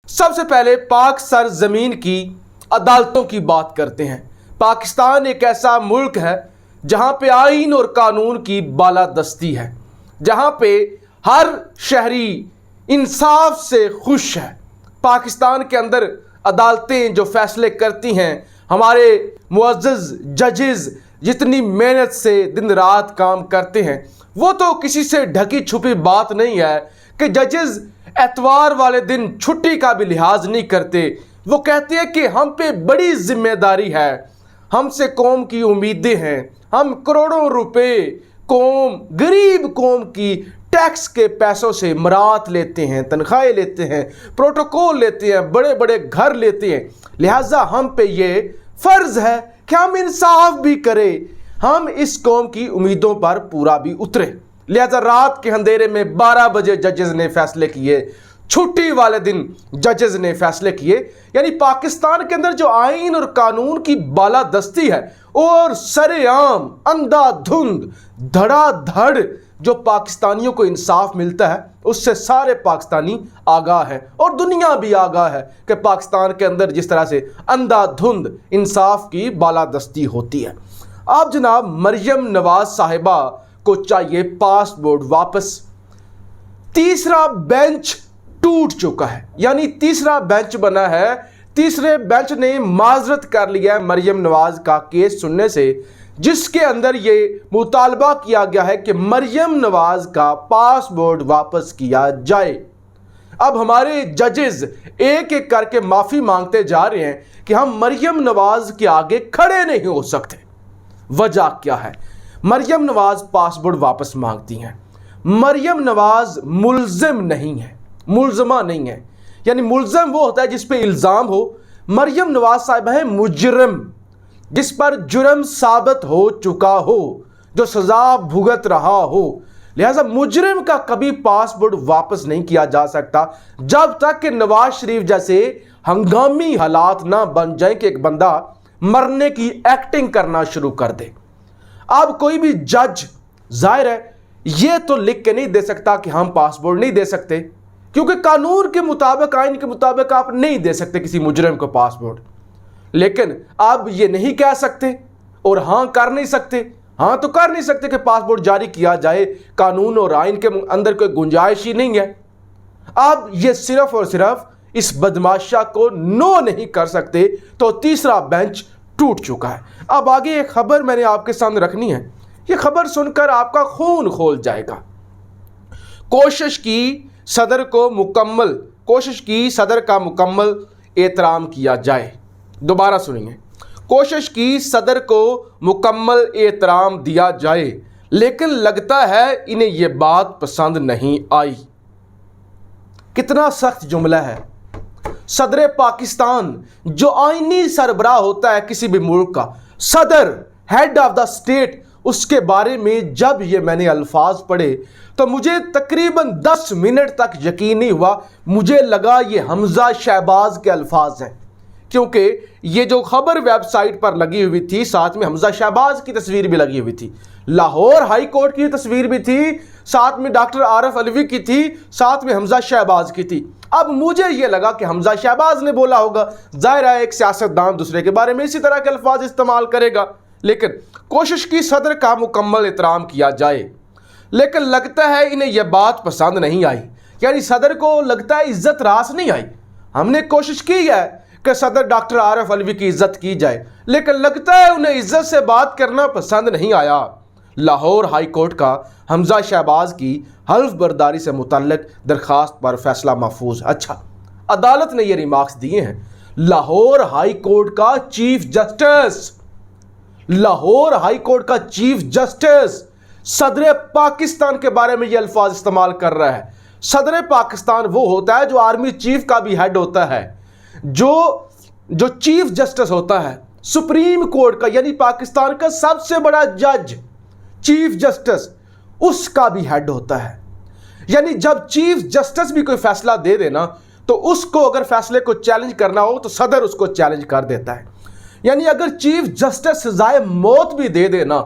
सबसे पहले पाक सरजमीन की अदालतों की बात करते हैं। पाकिस्तान एक ऐसा मुल्क है जहां पे आइन और कानून की बालादस्ती है, जहां पे हर शहरी इंसाफ से खुश है। पाकिस्तान के अंदर अदालतें जो फैसले करती हैं, हमारे मुअज़्ज़ज़ जजेस जितनी मेहनत से दिन रात काम करते हैं, वो तो किसी से ढकी छुपी बात नहीं है कि जजेस एतवार वाले दिन छुट्टी का भी लिहाज नहीं करते। वो कहते हैं कि हम पे बड़ी जिम्मेदारी है, हमसे कौम की उम्मीदें हैं, हम करोड़ों रुपए कौम गरीब कौम की टैक्स के पैसों से मरात लेते हैं, तनख्वाहें लेते हैं, प्रोटोकॉल लेते हैं, बड़े बड़े घर लेते हैं। लिहाजा हम पे ये फ़र्ज़ है कि हम इंसाफ भी करें, हम इस कौम की उम्मीदों पर पूरा भी उतरे। लिहाजा रात के अंधेरे में 12 बजे जजेस ने फैसले किए, छुट्टी वाले दिन जजेस ने फैसले किए। यानी पाकिस्तान के अंदर जो आइन और कानून की बालादस्ती है और सरेआम अंधाधुंध धड़ाधड़ जो पाकिस्तानियों को इंसाफ मिलता है, उससे सारे पाकिस्तानी आगाह है और दुनिया भी आगाह है कि पाकिस्तान के अंदर जिस तरह से अंधाधुंद इंसाफ की बालादस्ती होती है। अब जनाब मरियम नवाज साहिबा को चाहिए पासपोर्ट वापस। तीसरा बेंच टूट चुका है, यानी तीसरा बेंच बना है। तीसरे बेंच ने माजरत कर लिया है मरियम नवाज का केस सुनने से, जिसके अंदर ये मुतालबा किया गया है कि मरियम नवाज का पासपोर्ट वापस किया जाए। अब हमारे जजेस एक एक करके माफ़ी मांगते जा रहे हैं कि हम मरियम नवाज के आगे खड़े नहीं हो सकते। वजह क्या है? मरियम नवाज पासपोर्ट वापस मांगती हैं। मरियम नवाज मुल्ज़िम नहीं है, मुल्ज़मा नहीं है। यानी मुल्ज़िम वो होता है जिस पे इल्ज़ाम हो, मरियम नवाज साहिबा है मुजरिम, जिस पर जुर्म साबित हो चुका हो, जो सज़ा भुगत रहा हो। लिहाजा मुजरिम का कभी पासपोर्ट वापस नहीं किया जा सकता जब तक कि नवाज शरीफ जैसे हंगामी हालात ना बन जाए कि एक बंदा मरने की एक्टिंग करना शुरू कर दे। अब कोई भी जज जाहिर है ये तो लिख के नहीं दे सकता कि हम पासपोर्ट नहीं दे सकते, क्योंकि कानून के मुताबिक, आइन के मुताबिक आप नहीं दे सकते किसी मुजरिम को पासपोर्ट। लेकिन अब ये नहीं कह सकते और हाँ कर नहीं सकते। हाँ तो कर नहीं सकते कि पासपोर्ट जारी किया जाए, कानून और आइन के अंदर कोई गुंजाइश ही नहीं है। अब ये सिर्फ और सिर्फ इस बदमाशा को नो नहीं कर सकते, तो तीसरा बेंच टूट चुका है। अब आगे एक खबर मैंने आपके सामने रखनी है, ये खबर सुनकर आपका खून खोल जाएगा। कोशिश की सदर का मुकम्मल एहतराम किया जाए। दोबारा सुनिए, कोशिश की सदर को मुकम्मल एहतराम दिया जाए, लेकिन लगता है इन्हें यह बात पसंद नहीं आई। कितना सख्त जुमला है। सदर पाकिस्तान जो आईनी सरबराह होता है किसी भी मुल्क का, सदर हेड ऑफ द स्टेट, उसके बारे में जब ये मैंने अल्फाज पढ़े तो मुझे तकरीबन 10 मिनट तक यकीन नहीं हुआ। मुझे लगा ये हमजा शहबाज के अल्फाज हैं, क्योंकि ये जो खबर वेबसाइट पर लगी हुई थी, साथ में हमजा शहबाज की तस्वीर भी लगी हुई थी, लाहौर हाई कोर्ट की तस्वीर भी थी, साथ में डॉक्टर आरिफ अलवी की थी, साथ में हमजा शहबाज की थी। अब मुझे ये लगा कि हमजा शहबाज ने बोला होगा, जाहिर है एक सियासतदान दूसरे के बारे में इसी तरह के अल्फाज इस्तेमाल करेगा। लेकिन कोशिश की सदर का मुकम्मल एहतराम किया जाए, लेकिन लगता है इन्हें यह बात पसंद नहीं आई। यानी सदर को लगता है इज्जत रास नहीं आई। हमने कोशिश की है कि सदर डॉक्टर आरिफ अलवी की इज्जत की जाए, लेकिन लगता है उन्हें इज्जत से बात करना पसंद नहीं आया। लाहौर हाई कोर्ट का हमजा शहबाज की हल्फ बर्दारी से मुतल्लिक दरखास्त पर फैसला महफूज। अच्छा, अदालत ने ये रिमार्क्स दिए हैं। लाहौर हाई कोर्ट का चीफ जस्टिस सदर पाकिस्तान के बारे में ये अल्फाज इस्तेमाल कर रहा है। सदर पाकिस्तान वो होता है जो आर्मी चीफ का भी हेड होता है, जो चीफ जस्टिस होता है सुप्रीम कोर्ट का, यानी पाकिस्तान का सबसे बड़ा जज चीफ जस्टिस, उसका भी हेड होता है। यानी जब चीफ जस्टिस भी कोई फैसला दे देना, तो उसको अगर फैसले को चैलेंज करना हो तो सदर उसको चैलेंज कर देता है। यानी अगर चीफ जस्टिस सजाए मौत भी दे देना,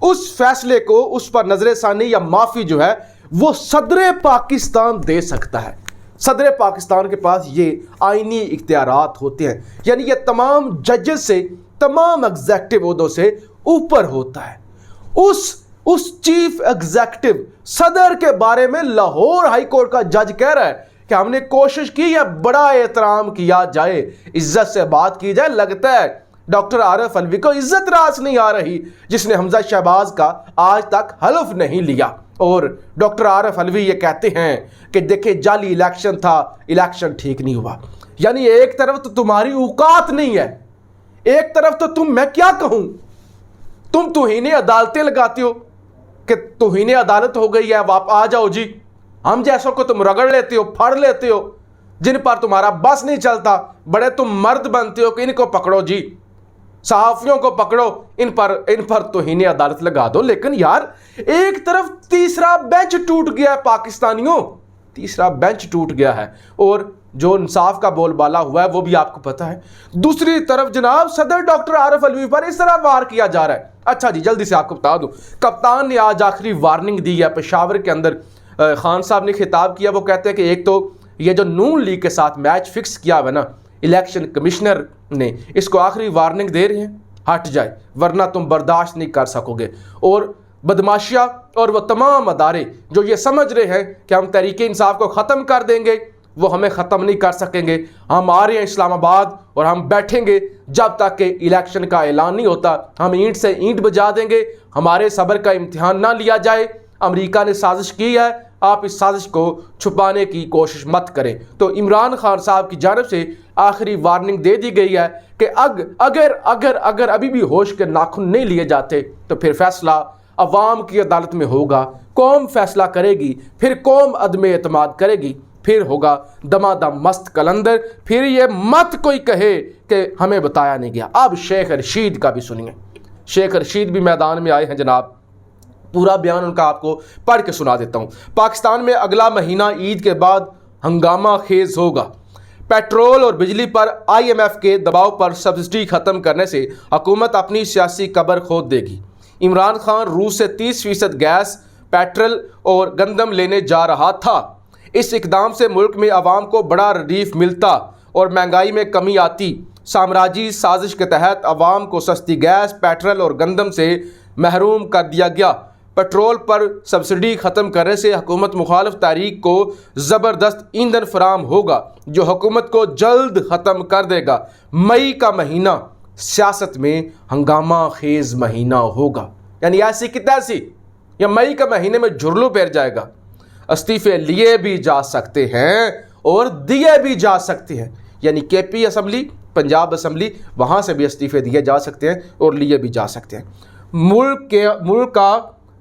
उस फैसले को, उस पर नजरसानी या माफी जो है वो सदर पाकिस्तान दे सकता है। صدر پاکستان کے پاس یہ آئینی اختیارات ہوتے ہیں، یعنی یہ تمام ججز سے، تمام ایگزیکٹو عہدوں سے اوپر ہوتا ہے۔ اس چیف ایگزیکٹو صدر کے بارے میں لاہور ہائی کورٹ کا جج کہہ رہا ہے کہ ہم نے کوشش کی ہے بڑا احترام کیا جائے، عزت سے بات کی جائے، لگتا ہے ڈاکٹر عارف علوی کو عزت راس نہیں آ رہی جس نے حمزہ شہباز کا آج تک حلف نہیں لیا۔ اور ڈاکٹر عارف علوی یہ کہتے ہیں کہ دیکھیں جعلی الیکشن تھا، الیکشن ٹھیک نہیں ہوا۔ یعنی ایک طرف تو تمہاری اوقات نہیں ہے، ایک طرف تو میں کیا کہوں، تم توہین عدالتیں لگاتے ہو کہ توہین عدالت ہو گئی ہے، آپ آ جاؤ جی، ہم جیسوں کو تم رگڑ لیتے ہو، پھڑ لیتے ہو، جن پر تمہارا بس نہیں چلتا، بڑے تم مرد بنتے ہو کہ ان کو پکڑو جی، صحافیوں کو پکڑو، ان پر توہین عدالت لگا دو۔ لیکن یار ایک طرف تیسرا بینچ ٹوٹ گیا ہے، پاکستانیوں تیسرا بینچ ٹوٹ گیا ہے، اور جو انصاف کا بول بالا ہوا ہے وہ بھی آپ کو پتا ہے۔ دوسری طرف جناب صدر ڈاکٹر عارف علوی پر اس طرح وار کیا جا رہا ہے۔ اچھا جی جلدی سے آپ کو بتا دوں، کپتان نے آج آخری وارننگ دی ہے پشاور کے اندر، خان صاحب نے خطاب کیا، وہ کہتے ہیں کہ ایک تو یہ جو نون لیگ کے ساتھ میچ فکس کیا ہوا نا الیکشن کمشنر نے، اس کو آخری وارننگ دے رہے ہیں ہٹ جائے ورنہ تم برداشت نہیں کر سکو گے۔ اور بدماشیہ اور وہ تمام ادارے جو یہ سمجھ رہے ہیں کہ ہم تحریک انصاف کو ختم کر دیں گے، وہ ہمیں ختم نہیں کر سکیں گے۔ ہم آ رہے ہیں اسلام آباد اور ہم بیٹھیں گے جب تک کہ الیکشن کا اعلان نہیں ہوتا، ہم اینٹ سے اینٹ بجا دیں گے، ہمارے صبر کا امتحان نہ لیا جائے۔ امریکہ نے سازش کی ہے، آپ اس سازش کو چھپانے کی کوشش مت کریں۔ تو عمران خان صاحب کی جانب سے آخری وارننگ دے دی گئی ہے کہ اگر ابھی بھی ہوش کے ناخن نہیں لیے جاتے تو پھر فیصلہ عوام کی عدالت میں ہوگا، قوم فیصلہ کرے گی، پھر قوم عدم اعتماد کرے گی، پھر ہوگا دمادم مست کلندر، پھر یہ مت کوئی کہے کہ ہمیں بتایا نہیں گیا۔ اب شیخ رشید کا بھی سنیے، شیخ رشید بھی میدان میں آئے ہیں جناب، پورا بیان ان کا آپ کو پڑھ کے سنا دیتا ہوں۔ پاکستان میں اگلا مہینہ عید کے بعد ہنگامہ خیز ہوگا، پیٹرول اور بجلی پر IMF کے دباؤ پر سبسڈی ختم کرنے سے حکومت اپنی سیاسی قبر کھود دے گی۔ عمران خان روس سے 30% گیس، پیٹرول اور گندم لینے جا رہا تھا۔ اس اقدام سے ملک میں عوام کو بڑا ریلیف ملتا اور مہنگائی میں کمی آتی۔ سامراجی سازش کے تحت عوام کو سستی گیس، پیٹرول اور گندم سے محروم کر دیا گیا۔ پیٹرول پر سبسڈی ختم کرنے سے حکومت مخالف تحریک کو زبردست ایندھن فراہم ہوگا جو حکومت کو جلد ختم کر دے گا۔ مئی کا مہینہ سیاست میں ہنگامہ خیز مہینہ ہوگا، یعنی ایسی کی تیسی، یا مئی کا مہینے میں جھرلو پیر جائے گا۔ استعفے لیے بھی جا سکتے ہیں اور دیے بھی جا سکتے ہیں، یعنی KP اسمبلی، پنجاب اسمبلی، وہاں سے بھی استعفے دیے جا سکتے ہیں اور لیے بھی جا سکتے ہیں۔ ملک کا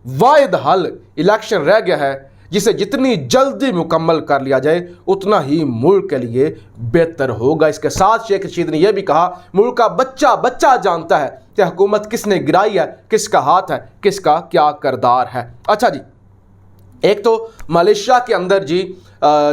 واحد حل الیکشن رہ گیا ہے جسے جتنی جلدی مکمل کر لیا جائے اتنا ہی ملک کے لیے بہتر ہوگا۔ اس کے ساتھ شیخ رشید نے یہ بھی کہا ملک کا بچہ جانتا ہے کہ حکومت کس نے گرائی ہے، کس کا ہاتھ ہے، کس کا کیا کردار ہے۔ اچھا جی، ایک تو ملیشیا کے اندر جی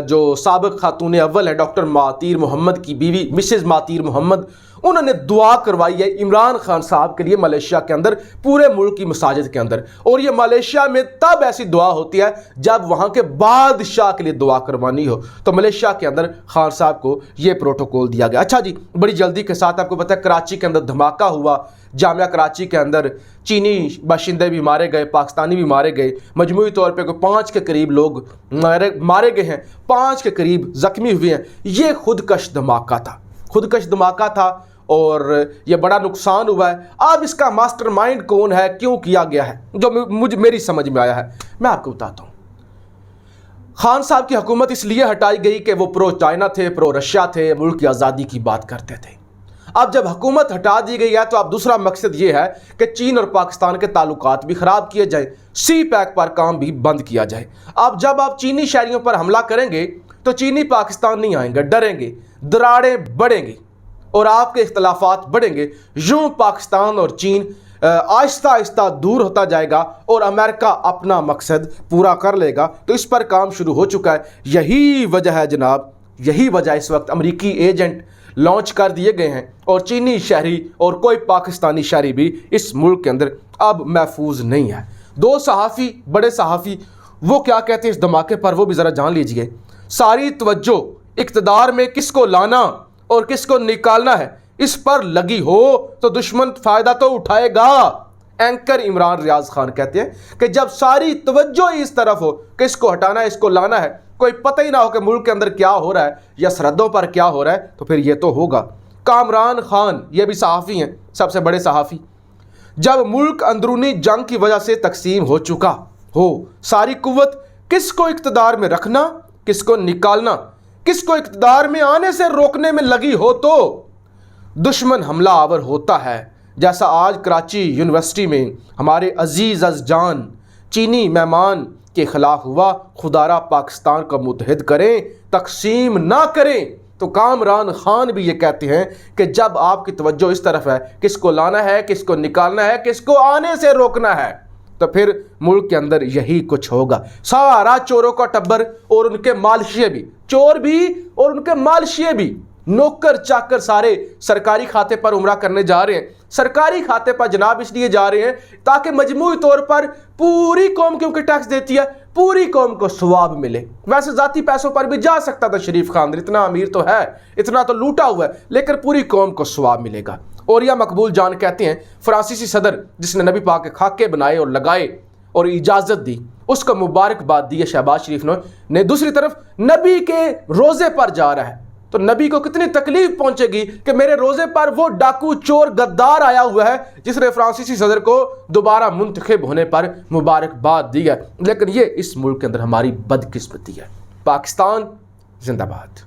جو سابق خاتون اول ہے ڈاکٹر مہاتیر محمد کی بیوی مسز مہاتیر محمد، انہوں نے دعا کروائی ہے عمران خان صاحب کے لیے ملیشیا کے اندر، پورے ملک کی مساجد کے اندر۔ اور یہ ملیشیا میں تب ایسی دعا ہوتی ہے جب وہاں کے بادشاہ کے لیے دعا کروانی ہو، تو ملیشیا کے اندر خان صاحب کو یہ پروٹوکول دیا گیا۔ اچھا جی، بڑی جلدی کے ساتھ آپ کو پتہ ہے کراچی کے اندر دھماکہ ہوا، جامعہ کراچی کے اندر چینی باشندے بھی مارے گئے، پاکستانی بھی مارے گئے، مجموعی طور پہ کوئی 5 کے قریب لوگ مارے گئے ہیں، 5 کے قریب زخمی ہوئے ہیں۔ یہ خودکش دھماکہ تھا اور یہ بڑا نقصان ہوا ہے۔ اب اس کا ماسٹر مائنڈ کون ہے، کیوں کیا گیا ہے، جو میری سمجھ میں آیا ہے میں آپ کو بتاتا ہوں۔ خان صاحب کی حکومت اس لیے ہٹائی گئی کہ وہ پرو چائنا تھے، پرو رشیا تھے، ملک کی آزادی کی بات کرتے تھے۔ اب جب حکومت ہٹا دی گئی ہے تو اب دوسرا مقصد یہ ہے کہ چین اور پاکستان کے تعلقات بھی خراب کیے جائیں، سی پیک پر کام بھی بند کیا جائے۔ اب جب آپ چینی شہریوں پر حملہ کریں گے تو چینی پاکستان نہیں آئیں گے، ڈریں گے، دراڑیں بڑھیں گی اور آپ کے اختلافات بڑھیں گے۔ یوں پاکستان اور چین آہستہ آہستہ دور ہوتا جائے گا اور امریکہ اپنا مقصد پورا کر لے گا۔ تو اس پر کام شروع ہو چکا ہے۔ یہی وجہ ہے جناب، یہی وجہ اس وقت امریکی ایجنٹ لانچ کر دیے گئے ہیں اور چینی شہری اور کوئی پاکستانی شہری بھی اس ملک کے اندر اب محفوظ نہیں ہے۔ 2 صحافی، بڑے صحافی، وہ کیا کہتے ہیں اس دھماکے پر، وہ بھی ذرا جان لیجئے۔ सारी तवज्जो इक़्तिदार में किसको लाना और किसको निकालना है इस पर लगी हो तो दुश्मन फ़ायदा तो उठाएगा। एंकर इमरान रियाज खान कहते हैं कि जब सारी तवज्जो इस तरफ हो कि इसको हटाना है, इसको लाना है, कोई पता ही ना हो कि मुल्क के अंदर क्या हो रहा है या सरहदों पर क्या हो रहा है, तो फिर ये तो होगा। कामरान खान ये भी सहाफ़ी हैं, सबसे बड़े सहाफ़ी। जब मुल्क अंदरूनी जंग की वजह से तकसीम हो चुका हो, सारी कुव्वत किसको इक़्तिदार में रखना, किसको निकालना, किसको इक़्तिदार में आने से रोकने में लगी हो तो दुश्मन हमला आवर होता है। जैसा आज कराची यूनिवर्सिटी में हमारे अजीज़ जान चीनी मेहमान के ख़िलाफ़ हुआ, खुदारा पाकिस्तान को मुत्तहिद करें, तकसीम ना करें। तो कामरान खान भी ये कहते हैं कि जब आपकी तवज्जो इस तरफ है, किसको लाना है, किसको निकालना है, किसको आने से रोकना है, तो फिर मुल्क के अंदर यही कुछ होगा। सारा चोरों का टब्बर और उनके मालशिए भी, चोर भी और उनके मालशिए भी, नौकर चाकर सारे सरकारी खाते पर उम्रा करने जा रहे हैं। सरकारी खाते पर जनाब इसलिए जा रहे हैं ताकि मजमूई तौर पर पूरी कौम, क्योंकि टैक्स देती है, पूरी कौम को सवाब मिले। वैसे ज़ाती पैसों पर भी जा सकता था शरीफ खान, इतना अमीर तो है, इतना तो लूटा हुआ है, लेकिन पूरी कौम को सवाब मिलेगा। और यह मकबूल जान कहते हैं फ्रांसीसी सदर जिसने नबी पाक के खाके बनाए और लगाए और इजाज़त दी, उसको मुबारकबाद दी है शहबाज शरीफ ने। दूसरी तरफ नबी के रोज़े पर जा रहा है, तो नबी को कितनी तकलीफ पहुंचेगी कि मेरे रोज़े पर वो डाकू चोर गद्दार आया हुआ है जिसने फ्रांसीसी सदर को दोबारा मुंतखब होने पर मुबारकबाद दी है। लेकिन ये इस मुल्क के अंदर हमारी बदकिस्मती है। पाकिस्तान जिंदाबाद।